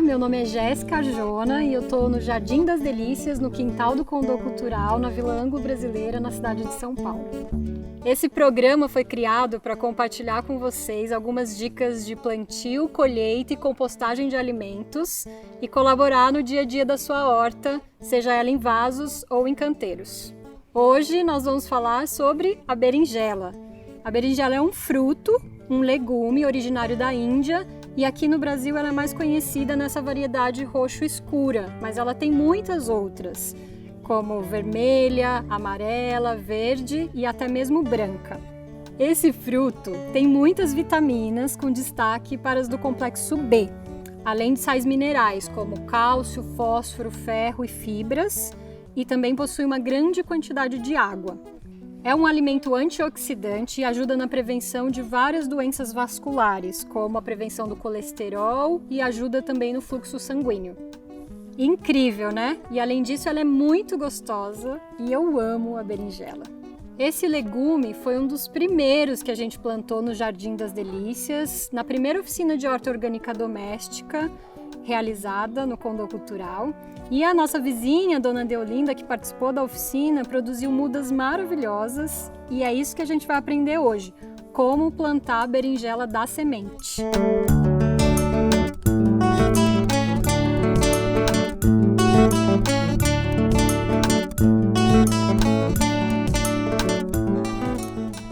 meu nome é Jéssica Arjona e eu estou no Jardim das Delícias, no quintal do Condô Cultural, na Vila Anglo-Brasileira, na cidade de São Paulo. Esse programa foi criado para compartilhar com vocês algumas dicas de plantio, colheita e compostagem de alimentos e colaborar no dia a dia da sua horta, seja ela em vasos ou em canteiros. Hoje nós vamos falar sobre a berinjela. A berinjela é um fruto, um legume originário da Índia, e aqui no Brasil ela é mais conhecida nessa variedade roxo escura, mas ela tem muitas outras, como vermelha, amarela, verde e até mesmo branca. Esse fruto tem muitas vitaminas, com destaque para as do complexo B, além de sais minerais como cálcio, fósforo, ferro e fibras, e também possui uma grande quantidade de água. É um alimento antioxidante e ajuda na prevenção de várias doenças vasculares, como a prevenção do colesterol, e ajuda também no fluxo sanguíneo. Incrível, né? E além disso, ela é muito gostosa e eu amo a berinjela. Esse legume foi um dos primeiros que a gente plantou no Jardim das Delícias, na primeira oficina de horta orgânica doméstica realizada no Condô Cultural. E a nossa vizinha, Dona Deolinda, que participou da oficina, produziu mudas maravilhosas e é isso que a gente vai aprender hoje, como plantar a berinjela da semente.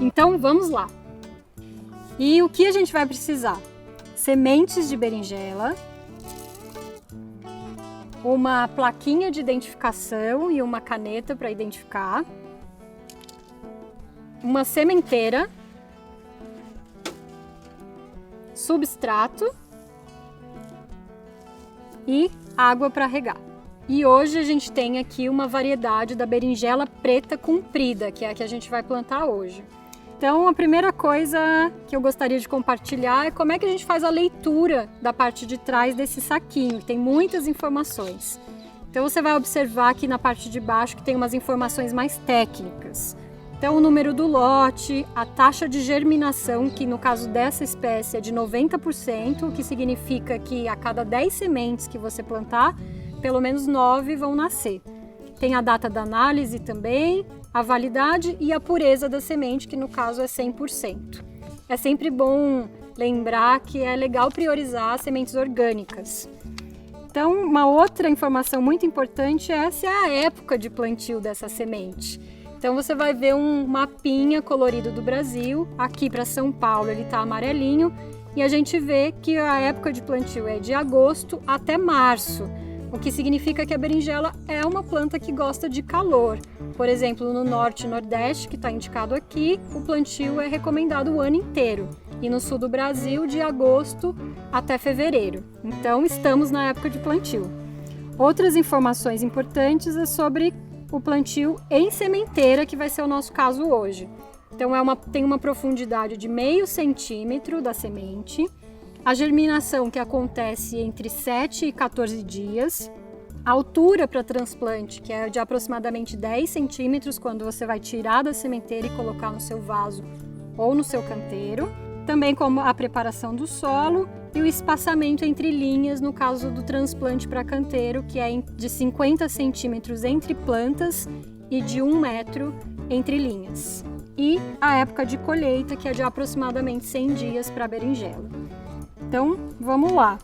Então vamos lá! E o que a gente vai precisar? Sementes de berinjela, uma plaquinha de identificação e uma caneta para identificar, uma sementeira, substrato e água para regar. E hoje a gente tem aqui uma variedade da berinjela preta comprida, que é a que a gente vai plantar hoje. Então, a primeira coisa que eu gostaria de compartilhar é como é que a gente faz a leitura da parte de trás desse saquinho, que tem muitas informações. Então, você vai observar aqui na parte de baixo que tem umas informações mais técnicas. Então, o número do lote, a taxa de germinação, que no caso dessa espécie é de 90%, o que significa que a cada 10 sementes que você plantar, pelo menos 9 vão nascer. Tem a data da análise também, a validade e a pureza da semente, que no caso é 100%. É sempre bom lembrar que é legal priorizar as sementes orgânicas. Então, uma outra informação muito importante é essa é a época de plantio dessa semente. Então, você vai ver um mapinha colorido do Brasil. Aqui para São Paulo ele está amarelinho e a gente vê que a época de plantio é de agosto até março. O que significa que a berinjela é uma planta que gosta de calor. Por exemplo, no norte e nordeste, que está indicado aqui, o plantio é recomendado o ano inteiro. E no sul do Brasil, de agosto até fevereiro. Então, estamos na época de plantio. Outras informações importantes é sobre o plantio em sementeira, que vai ser o nosso caso hoje. Então, tem uma profundidade de meio centímetro da semente. A germinação que acontece entre 7 e 14 dias, a altura para transplante, que é de aproximadamente 10 centímetros, quando você vai tirar da sementeira e colocar no seu vaso ou no seu canteiro, também como a preparação do solo e o espaçamento entre linhas, no caso do transplante para canteiro, que é de 50 centímetros entre plantas e de 1 metro entre linhas. E a época de colheita, que é de aproximadamente 100 dias para a berinjela. Então, vamos lá.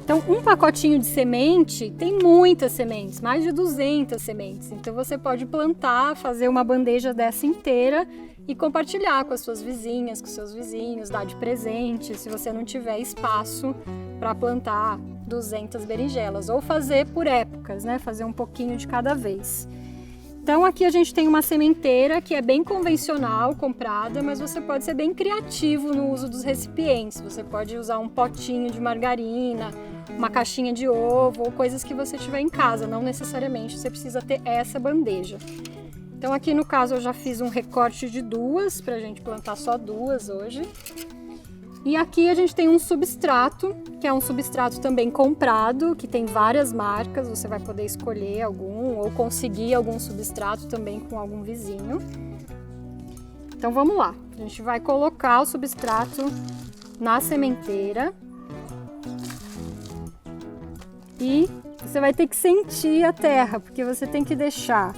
Então, um pacotinho de semente tem muitas sementes, mais de 200 sementes. Então, você pode plantar, fazer uma bandeja dessa inteira e compartilhar com as suas vizinhas, com seus vizinhos, dar de presente, se você não tiver espaço para plantar 200 berinjelas. Ou fazer por épocas, né? Fazer um pouquinho de cada vez. Então aqui a gente tem uma sementeira que é bem convencional, comprada, mas você pode ser bem criativo no uso dos recipientes. Você pode usar um potinho de margarina, uma caixinha de ovo ou coisas que você tiver em casa. Não necessariamente você precisa ter essa bandeja. Então aqui no caso eu já fiz um recorte de 2, para a gente plantar só 2 hoje. E aqui a gente tem um substrato, que é um substrato também comprado, que tem várias marcas, você vai poder escolher algum ou conseguir algum substrato também com algum vizinho. Então vamos lá, a gente vai colocar o substrato na sementeira E você vai ter que sentir a terra, porque você tem que deixar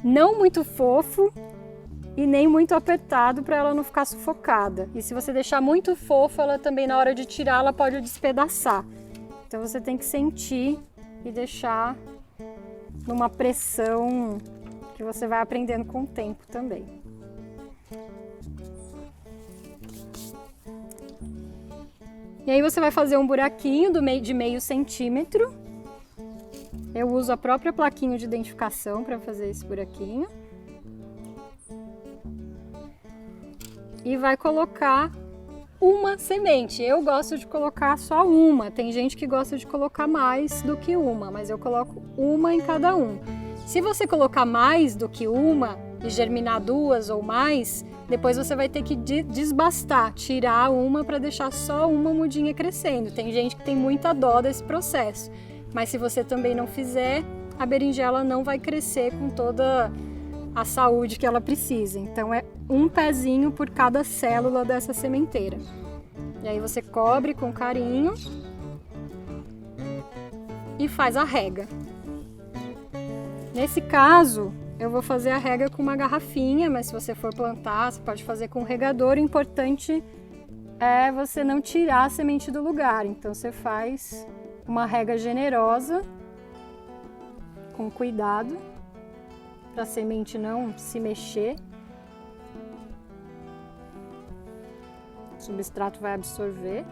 não muito fofo e nem muito apertado para ela não ficar sufocada. E se você deixar muito fofo, ela também na hora de tirar ela pode despedaçar. Então você tem que sentir e deixar numa pressão que você vai aprendendo com o tempo também. E aí você vai fazer um buraquinho de meio centímetro. Eu uso a própria plaquinha de identificação para fazer esse buraquinho. E vai colocar uma semente. Eu gosto de colocar só uma. Tem gente que gosta de colocar mais do que uma, mas eu coloco uma em cada um. Se você colocar mais do que uma e germinar duas ou mais, depois você vai ter que desbastar, tirar uma para deixar só uma mudinha crescendo. Tem gente que tem muita dó desse processo, mas se você também não fizer, a berinjela não vai crescer com toda a saúde que ela precisa. Então é um pezinho por cada célula dessa sementeira. E aí você cobre com carinho e faz a rega. Nesse caso, eu vou fazer a rega com uma garrafinha, mas se você for plantar, você pode fazer com um regador. O importante é você não tirar a semente do lugar. Então você faz uma rega generosa, com cuidado, para a semente não se mexer. O substrato vai absorver.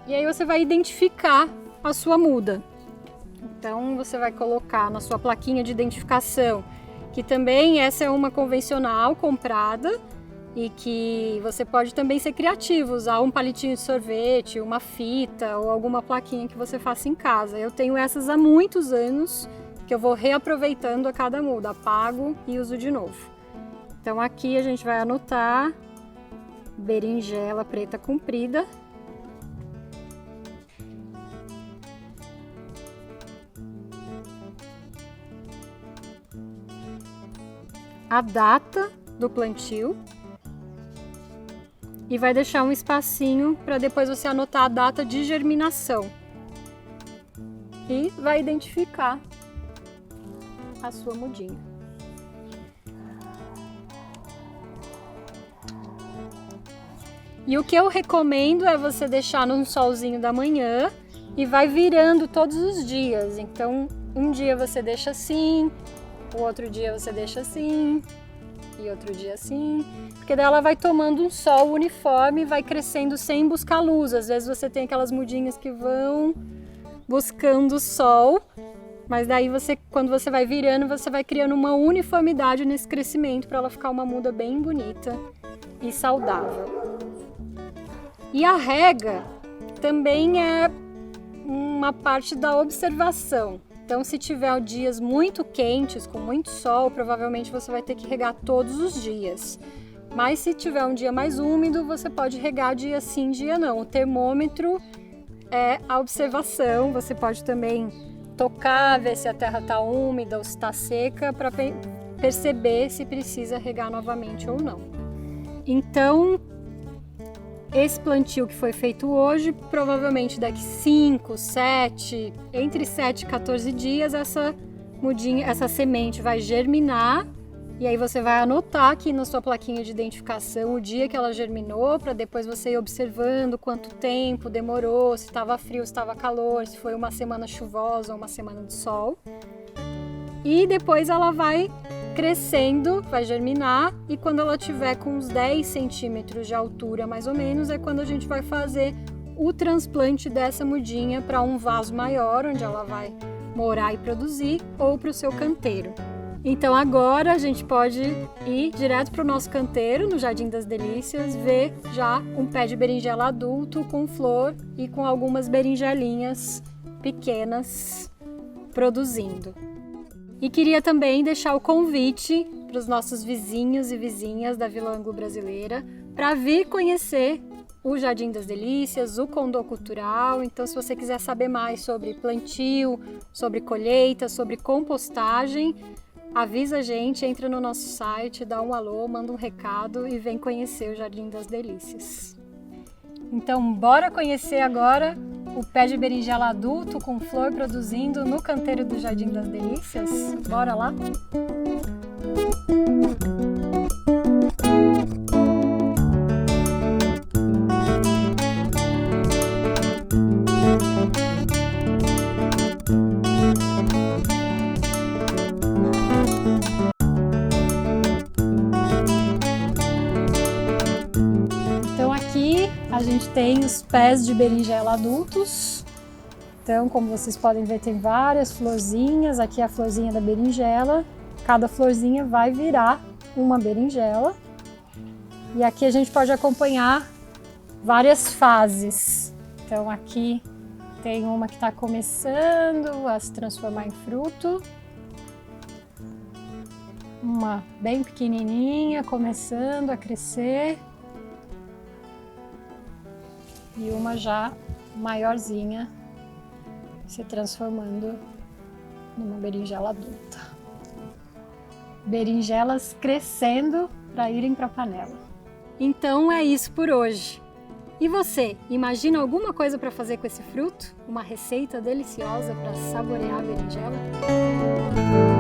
E aí você vai identificar a sua muda. Então você vai colocar na sua plaquinha de identificação, que também essa é uma convencional comprada e que você pode também ser criativo, usar um palitinho de sorvete, uma fita ou alguma plaquinha que você faça em casa. Eu tenho essas há muitos anos que eu vou reaproveitando a cada muda, apago e uso de novo. Então aqui a gente vai anotar berinjela preta comprida. A data do plantio e vai deixar um espacinho para depois você anotar a data de germinação e vai identificar a sua mudinha. E o que eu recomendo é você deixar num solzinho da manhã e vai virando todos os dias. Então, um dia você deixa assim, o outro dia você deixa assim e outro dia assim, porque daí ela vai tomando um sol uniforme e vai crescendo sem buscar luz. Às vezes você tem aquelas mudinhas que vão buscando sol, mas daí quando você vai virando, você vai criando uma uniformidade nesse crescimento para ela ficar uma muda bem bonita e saudável. E a rega também é uma parte da observação. Então, se tiver dias muito quentes, com muito sol, provavelmente você vai ter que regar todos os dias. Mas se tiver um dia mais úmido, você pode regar dia sim, dia não. O termômetro é a observação. Você pode também tocar, ver se a terra está úmida ou se está seca, para perceber se precisa regar novamente ou não. Então, esse plantio que foi feito hoje, provavelmente daqui 5, 7, entre 7 e 14 dias, essa semente vai germinar. E aí você vai anotar aqui na sua plaquinha de identificação o dia que ela germinou, para depois você ir observando quanto tempo demorou, se estava frio, se estava calor, se foi uma semana chuvosa ou uma semana de sol. E depois ela vai crescendo, vai germinar, e quando ela tiver com uns 10 centímetros de altura mais ou menos, é quando a gente vai fazer o transplante dessa mudinha para um vaso maior, onde ela vai morar e produzir, ou para o seu canteiro. Então agora a gente pode ir direto para o nosso canteiro, no Jardim das Delícias, ver já um pé de berinjela adulto com flor e com algumas berinjelinhas pequenas produzindo. E queria também deixar o convite para os nossos vizinhos e vizinhas da Vila Anglo-Brasileira para vir conhecer o Jardim das Delícias, o Condô Cultural. Então, se você quiser saber mais sobre plantio, sobre colheita, sobre compostagem, avisa a gente, entra no nosso site, dá um alô, manda um recado e vem conhecer o Jardim das Delícias. Então, bora conhecer agora o pé de berinjela adulto com flor produzindo no canteiro do Jardim das Delícias? Bora lá? Então aqui a gente tem os pés de berinjela adultos. Então, como vocês podem ver, tem várias florzinhas. Aqui é a florzinha da berinjela. Cada florzinha vai virar uma berinjela. E aqui a gente pode acompanhar várias fases. Então aqui tem uma que está começando a se transformar em fruto. Uma bem pequenininha, começando a crescer. E uma já maiorzinha, se transformando numa berinjela adulta. Berinjelas crescendo para irem para a panela. Então é isso por hoje. E você, imagina alguma coisa para fazer com esse fruto? Uma receita deliciosa para saborear a berinjela?